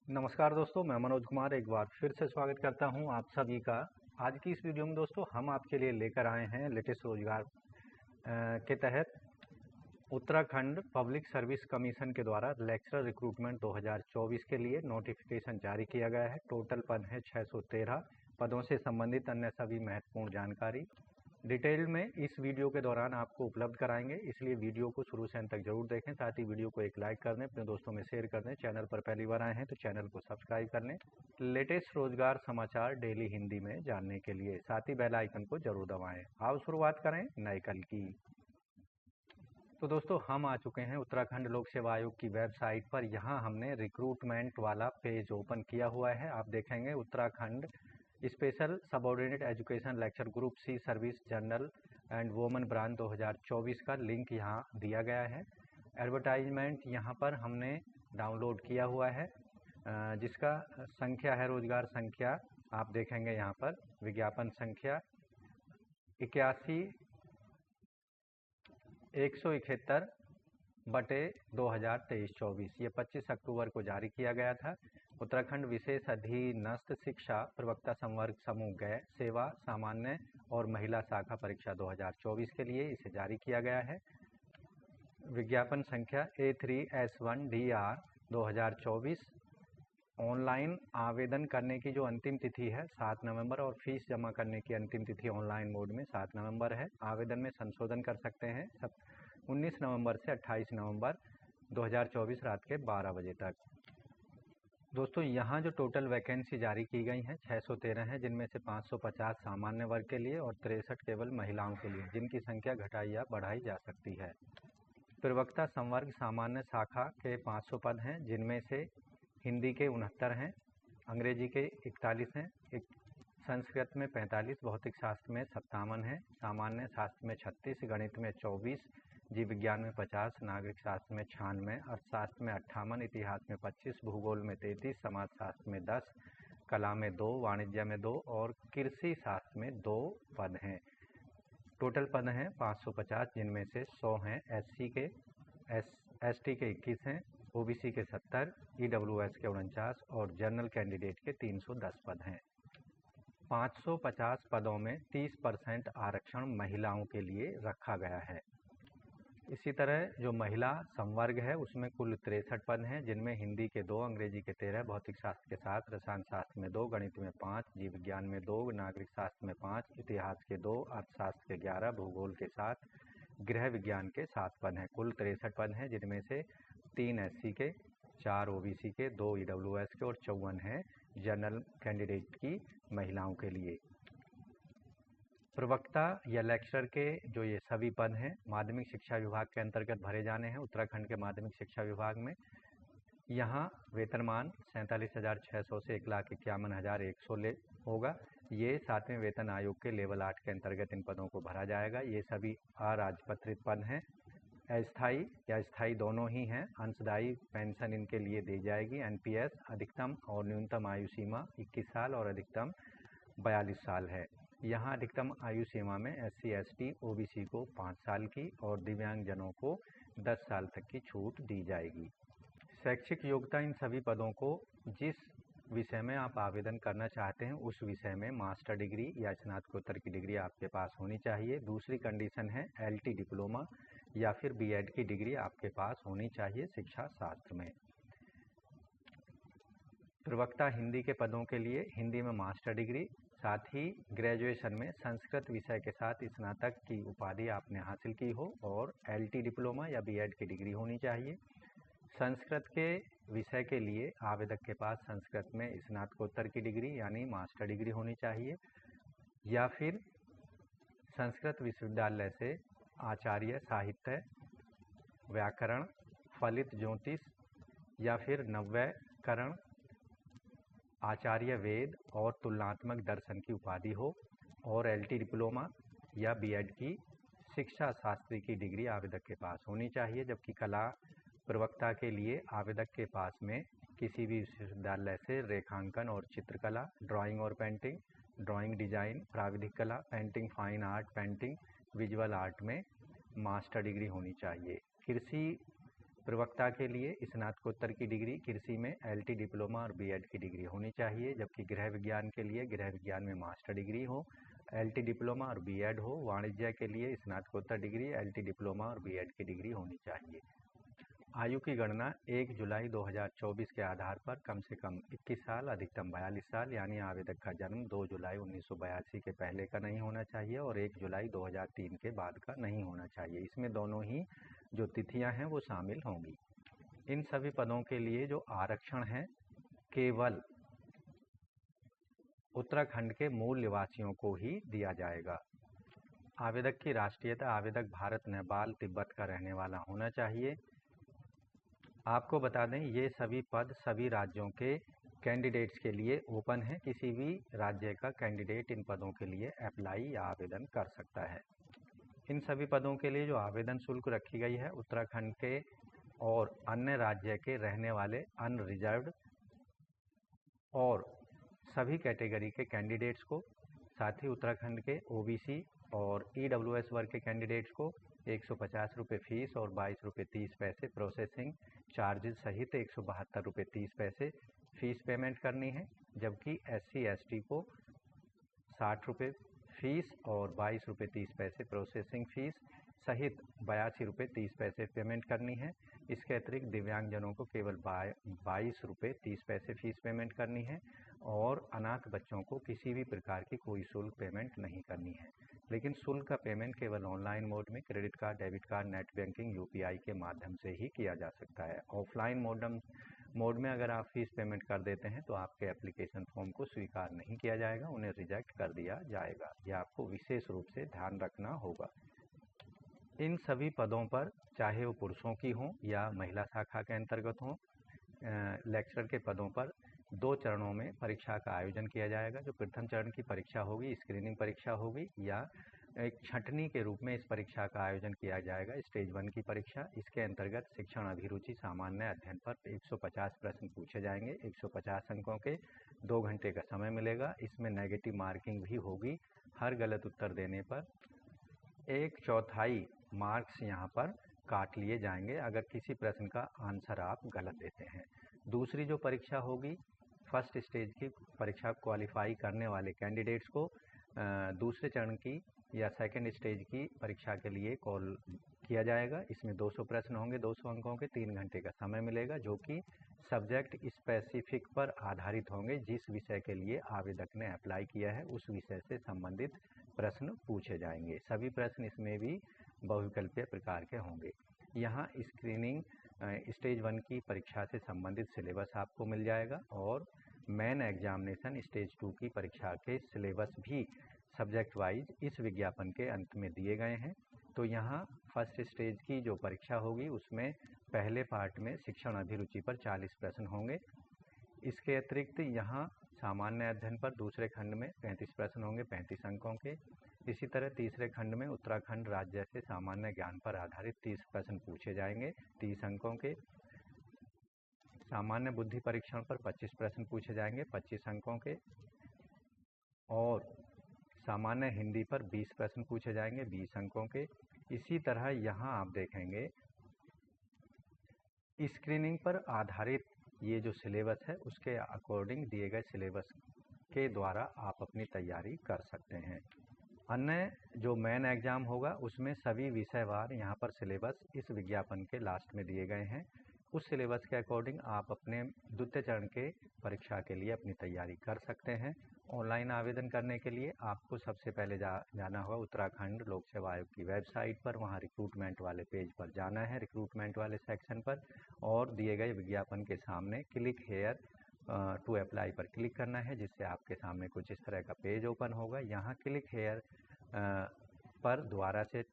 नमस्कार दोस्तों, मैं मनोज कुमार एक बार फिर से स्वागत करता हूं आप सभी का। आज की इस वीडियो में दोस्तों हम आपके लिए लेकर आए हैं लेटेस्ट रोजगार के तहत उत्तराखंड पब्लिक सर्विस कमीशन के द्वारा लेक्चरर रिक्रूटमेंट 2024 के लिए नोटिफिकेशन जारी किया गया है। टोटल पद है 613। पदों से संबंधित अन्य सभी महत्वपूर्ण जानकारी डिटेल में इस वीडियो के दौरान आपको उपलब्ध कराएंगे, इसलिए वीडियो को शुरू से अंत तक जरूर देखें। साथ ही वीडियो को एक लाइक कर दें, अपने दोस्तों में शेयर कर दें। चैनल पर पहली बार आए हैं तो चैनल को सब्सक्राइब कर लें लेटेस्ट रोजगार समाचार डेली हिंदी में जानने के लिए। साथ ही बेल आइकन को जरूर दबाएं। आओ शुरुआत करें नए कल की। तो दोस्तों हम आ चुके हैं उत्तराखंड लोक सेवा आयोग की वेबसाइट पर। यहाँ हमने रिक्रूटमेंट वाला पेज ओपन किया हुआ है। आप देखेंगे Uttarakhand special subordinate education lecture group C service general and women branch 2024 का लिंक यहाँ दिया गया है। एडवर्टाइजमेंट यहाँ पर हमने डाउनलोड किया हुआ है, जिसका संख्या है रोजगार संख्या। आप देखेंगे यहाँ पर विज्ञापन संख्या 81/171/2023-24। ये 25 अक्टूबर को जारी किया गया था। उत्तराखंड विशेष अधीनस्थ शिक्षा प्रवक्ता संवर्ग समूह गय सेवा सामान्य और महिला शाखा परीक्षा 2024 के लिए इसे जारी किया गया है। विज्ञापन संख्या A3S1DR 2024। ऑनलाइन आवेदन करने की जो अंतिम तिथि है 7 नवंबर और फीस जमा करने की अंतिम तिथि ऑनलाइन मोड में 7 नवंबर है। आवेदन में संशोधन कर सकते हैं 19 नवंबर से 28 नवंबर 2024 रात के 12 बजे तक। दोस्तों यहाँ जो टोटल वैकेंसी जारी की गई हैं 613 हैं, जिनमें से 550 सामान्य वर्ग के लिए और 63 केवल महिलाओं के लिए, जिनकी संख्या घटाई या बढ़ाई जा सकती है। प्रवक्ता संवर्ग सामान्य शाखा के 500 पद हैं, जिनमें से हिंदी के 69 हैं, अंग्रेजी के 41 हैं, संस्कृत में 45, भौतिक शास्त्र में 57 है, सामान्य शास्त्र में 36, गणित में 24, जीव विज्ञान में 50, नागरिक शास्त्र में 96, अर्थशास्त्र में 58, इतिहास में 25, भूगोल में 33, समाजशास्त्र में 10, कला में 2, वाणिज्य में 2 और कृषि शास्त्र में 2 पद हैं। टोटल पद हैं 550, जिनमें से 100 हैं SC के, ST के 21 हैं, OBC के 70, EWS के 49 और जनरल कैंडिडेट के 310 पद हैं। 550 पदों में 30% आरक्षण महिलाओं के लिए रखा गया है। इसी तरह जो महिला संवर्ग है उसमें कुल 63 पद हैं, जिनमें हिंदी के 2, अंग्रेजी के 13, भौतिक शास्त्र के 7, रसायन शास्त्र में 2, गणित में 5, जीव विज्ञान में 2, नागरिक शास्त्र में 5, इतिहास के 2, अर्थशास्त्र के 11, भूगोल के 7, गृह विज्ञान के 7 पद हैं। कुल 63 पद हैं, जिनमें से 3 SC के, 4 OBC के, 2 EWS के और 54 हैं जनरल कैंडिडेट की महिलाओं के लिए। प्रवक्ता या लेक्चरर के जो ये सभी पद हैं माध्यमिक शिक्षा विभाग के अंतर्गत भरे जाने हैं। उत्तराखंड के माध्यमिक शिक्षा विभाग में यहाँ वेतनमान 47,600 से 1,51,100 होगा। ये 7वें वेतन आयोग के लेवल 8 के अंतर्गत इन पदों को भरा जाएगा। ये सभी अराजपत्रित पद हैं। अस्थायी या स्थायी दोनों ही हैं। अंशदायी पेंशन इनके लिए दी जाएगी। NPS अधिकतम और न्यूनतम आयु सीमा 21 साल और अधिकतम 42 साल है। यहाँ अधिकतम आयु सीमा में SC ST OBC को 5 साल की और दिव्यांगजनों को 10 साल तक की छूट दी जाएगी। शैक्षिक योग्यता इन सभी पदों को जिस विषय में आप आवेदन करना चाहते हैं उस विषय में मास्टर डिग्री या स्नातकोत्तर की डिग्री आपके पास होनी चाहिए। दूसरी कंडीशन है LT डिप्लोमा या फिर B.Ed की डिग्री आपके पास होनी चाहिए शिक्षा शास्त्र में। प्रवक्ता हिंदी के पदों के लिए हिंदी में मास्टर डिग्री, साथ ही ग्रेजुएशन में संस्कृत विषय के साथ स्नातक की उपाधि आपने हासिल की हो और LT डिप्लोमा या B.Ed की डिग्री होनी चाहिए। संस्कृत के विषय के लिए आवेदक के पास संस्कृत में स्नातकोत्तर की डिग्री यानी मास्टर डिग्री होनी चाहिए या फिर संस्कृत विश्वविद्यालय से आचार्य साहित्य, व्याकरण, फलित ज्योतिष या फिर नव्यकरण, आचार्य वेद और तुलनात्मक दर्शन की उपाधि हो और LT डिप्लोमा या B.Ed की शिक्षा शास्त्री की डिग्री आवेदक के पास होनी चाहिए। जबकि कला प्रवक्ता के लिए आवेदक के पास में किसी भी विश्वविद्यालय से रेखांकन और चित्रकला, ड्राइंग और पेंटिंग, ड्राइंग डिजाइन, प्राविधिक कला, painting, fine art, painting, visual art में मास्टर डिग्री होनी चाहिए। कृषि प्रवक्ता के लिए स्नातकोत्तर की डिग्री कृषि में LT डिप्लोमा और BEd की डिग्री होनी चाहिए, जबकि गृह विज्ञान के लिए गृह विज्ञान में मास्टर डिग्री हो, LT डिप्लोमा और BEd हो। वाणिज्य के लिए स्नातकोत्तर डिग्री LT डिप्लोमा और BEd की डिग्री होनी चाहिए। आयु की गणना 1 जुलाई 2024 के आधार पर कम से कम 21 साल, अधिकतम 42 साल, यानी आवेदक का जन्म 2 जुलाई 1982 के पहले का नहीं होना चाहिए और 1 जुलाई 2003 के बाद का नहीं होना चाहिए। इसमें दोनों ही जो तिथियां हैं वो शामिल होंगी। इन सभी पदों के लिए जो आरक्षण है केवल उत्तराखंड के मूल निवासियों को ही दिया जाएगा। आवेदक की राष्ट्रीयता, आवेदक भारत, नेपाल, तिब्बत का रहने वाला होना चाहिए। आपको बता दें ये सभी पद सभी राज्यों के कैंडिडेट्स के लिए ओपन है। किसी भी राज्य का कैंडिडेट इन पदों के लिए अप्लाई या आवेदन कर सकता है। इन सभी पदों के लिए जो आवेदन शुल्क रखी गई है उत्तराखंड के और अन्य राज्य के रहने वाले अनरिजर्व्ड और सभी कैटेगरी के कैंडिडेट्स को, साथ ही उत्तराखंड के OBC और EWS वर्ग के कैंडिडेट्स को 150 रुपये फीस और 22 रुपये 30 पैसे प्रोसेसिंग चार्जेस सहित 172 रुपये 30 पैसे फीस पेमेंट करनी है, जबकि SC ST को 60 रुपये फीस और 22 रुपये 30 पैसे प्रोसेसिंग फीस सहित 82 रुपये 30 पैसे पेमेंट करनी है। इसके अतिरिक्त दिव्यांगजनों को केवल 22 रुपये 30 पैसे फीस पेमेंट करनी है और अनाथ बच्चों को किसी भी प्रकार की कोई शुल्क पेमेंट नहीं करनी है। लेकिन शुल्क का पेमेंट केवल ऑनलाइन मोड में credit card, debit card, net banking, UPI के माध्यम से ही किया जा सकता है। ऑफलाइन मोड में अगर आप फीस पेमेंट कर देते हैं तो आपके एप्लीकेशन फॉर्म को स्वीकार नहीं किया जाएगा, उन्हें रिजेक्ट कर दिया जाएगा। यह आपको विशेष रूप से ध्यान रखना होगा। इन सभी पदों पर, चाहे वो पुरुषों की हों या महिला शाखा के अंतर्गत हों, लेक्चरर के पदों पर 2 चरणों में परीक्षा का आयोजन किया जाएगा। जो प्रथम चरण की परीक्षा होगी स्क्रीनिंग परीक्षा होगी, या एक छंटनी के रूप में इस परीक्षा का आयोजन किया जाएगा स्टेज 1 की परीक्षा। इसके अंतर्गत शिक्षण अभिरुचि सामान्य अध्ययन पर 150 प्रश्न पूछे जाएंगे, 150 अंकों के, 2 घंटे का समय मिलेगा। इसमें नेगेटिव मार्किंग भी होगी। हर गलत उत्तर देने पर 1/4 मार्क्स यहाँ पर काट लिए जाएंगे अगर किसी प्रश्न का आंसर आप गलत देते हैं। दूसरी जो परीक्षा होगी फर्स्ट स्टेज की परीक्षा क्वालिफाई करने वाले कैंडिडेट्स को दूसरे चरण की या सेकंड स्टेज की परीक्षा के लिए कॉल किया जाएगा। इसमें 200 प्रश्न होंगे, 200 अंकों के, 3 घंटे का समय मिलेगा, जो कि सब्जेक्ट स्पेसिफिक पर आधारित होंगे। जिस विषय के लिए आवेदक ने अप्लाई किया है उस विषय से संबंधित प्रश्न पूछे जाएंगे। सभी प्रश्न इसमें भी बहुविकल्पीय प्रकार के होंगे। यहाँ स्क्रीनिंग स्टेज 1 की परीक्षा से संबंधित सिलेबस आपको मिल जाएगा और मेन एग्जामिनेशन स्टेज 2 की परीक्षा के सिलेबस भी सब्जेक्ट वाइज इस विज्ञापन के अंत में दिए गए हैं। तो यहाँ फर्स्ट स्टेज की जो परीक्षा होगी उसमें पहले पार्ट में शिक्षण अभिरुचि पर 40 प्रश्न होंगे। इसके अतिरिक्त यहाँ सामान्य अध्ययन पर दूसरे खंड में 35 प्रश्न होंगे, 35 अंकों के। इसी तरह तीसरे खंड में उत्तराखंड राज्य से सामान्य ज्ञान पर आधारित 30 प्रश्न पूछे जाएंगे, 30 अंकों के। सामान्य बुद्धि परीक्षण पर 25 प्रश्न पूछे जाएंगे, 25 अंकों के। और सामान्य हिंदी पर 20 प्रश्न पूछे जाएंगे, 20 अंकों के। इसी तरह यहाँ आप देखेंगे स्क्रीनिंग पर आधारित ये जो सिलेबस है उसके अकॉर्डिंग दिए गए सिलेबस के द्वारा आप अपनी तैयारी कर सकते हैं। अन्य जो मेन एग्जाम होगा उसमें सभी विषयवार यहाँ पर सिलेबस इस विज्ञापन के लास्ट में दिए गए हैं। उस सिलेबस के अकॉर्डिंग आप अपने द्वितीय चरण के परीक्षा के लिए अपनी तैयारी कर सकते हैं। ऑनलाइन आवेदन करने के लिए आपको सबसे पहले जाना होगा उत्तराखंड लोक सेवा आयोग की वेबसाइट पर। वहाँ रिक्रूटमेंट वाले पेज पर जाना है, रिक्रूटमेंट वाले सेक्शन पर, और दिए गए विज्ञापन के सामने क्लिक हेयर टू अप्लाई पर क्लिक करना है, जिससे आपके सामने कुछ इस तरह का पेज ओपन होगा। यहाँ क्लिक हेयर पर दोबारा से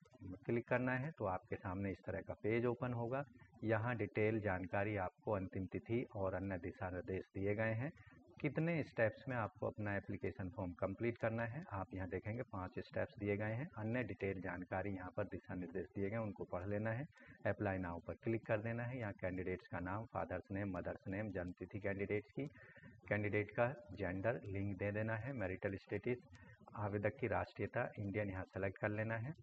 क्लिक करना है तो आपके सामने इस तरह का पेज ओपन होगा। यहाँ डिटेल जानकारी आपको, अंतिम तिथि और अन्य दिशा निर्देश दिए गए हैं। कितने स्टेप्स में आपको अपना एप्लीकेशन फॉर्म कंप्लीट करना है आप यहाँ देखेंगे 5 स्टेप्स दिए गए हैं। अन्य डिटेल जानकारी यहाँ पर दिशा निर्देश दिए गए, उनको पढ़ लेना है। अप्लाई नाउ पर क्लिक कर देना है। यहाँ कैंडिडेट्स का नाम, फादर्स नेम, मदर्स नेम, जन्म तिथि कैंडिडेट्स की, कैंडिडेट का जेंडर, लिंग दे देना है, मैरिटल स्टेटस, आवेदक की राष्ट्रीयता इंडियन यहाँ सेलेक्ट कर लेना है।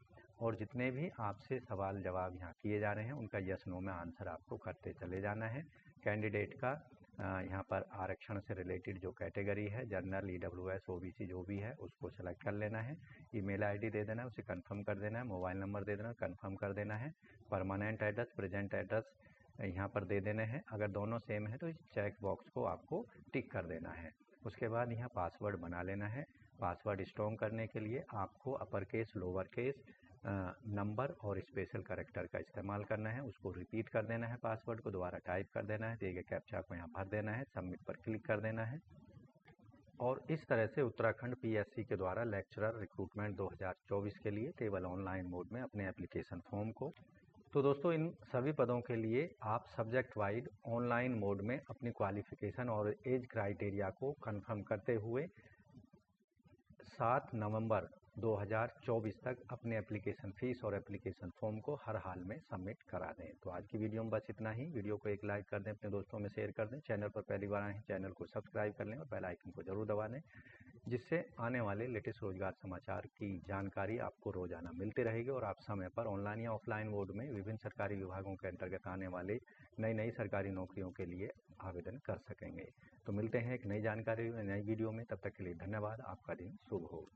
और जितने भी आपसे सवाल जवाब यहाँ किए जा रहे हैं उनका यस नो में आंसर आपको करते चले जाना है। कैंडिडेट का यहाँ पर आरक्षण से रिलेटेड जो कैटेगरी है, जनरल, EWS, OBC जो भी है उसको सेलेक्ट कर लेना है। ईमेल आईडी दे देना है, उसे कंफर्म कर देना है। मोबाइल नंबर दे देना है, कंफर्म कर देना है। परमानेंट एड्रेस, प्रेजेंट एड्रेस यहाँ पर दे देने हैं। अगर दोनों सेम है तो इस चेक बॉक्स को आपको टिक कर देना है। उसके बाद यहाँ पासवर्ड बना लेना है। पासवर्ड स्ट्रॉन्ग करने के लिए आपको upper case, lower case, number और स्पेशल कैरेक्टर का इस्तेमाल करना है। उसको रिपीट कर देना है, पासवर्ड को दोबारा टाइप कर देना है, दिए गए कैप्चा को यहाँ भर देना है, सबमिट पर क्लिक कर देना है। और इस तरह से उत्तराखंड PSC के द्वारा लेक्चरर रिक्रूटमेंट 2024 के लिए केवल ऑनलाइन मोड में अपने एप्लीकेशन फॉर्म को, तो दोस्तों इन सभी पदों के लिए आप सब्जेक्ट वाइज ऑनलाइन मोड में अपनी क्वालिफिकेशन और एज क्राइटेरिया को कंफर्म करते हुए 7 नवंबर 2024 तक अपने एप्लीकेशन फीस और एप्लीकेशन फॉर्म को हर हाल में सबमिट करा दें। तो आज की वीडियो में बस इतना ही। वीडियो को एक लाइक कर दें, अपने दोस्तों में शेयर कर दें। चैनल पर पहली बार आए हैं, चैनल को सब्सक्राइब कर लें और बेल आइकन को जरूर दबा दें, जिससे आने वाले लेटेस्ट रोजगार समाचार की जानकारी आपको रोजाना मिलती रहेगी और आप समय पर ऑनलाइन या ऑफलाइन मोड में विभिन्न सरकारी विभागों के अंतर्गत आने वाले नई सरकारी नौकरियों के लिए आवेदन कर सकेंगे। तो मिलते हैं एक नई जानकारी, नई वीडियो में। तब तक के लिए धन्यवाद। आपका दिन शुभ हो।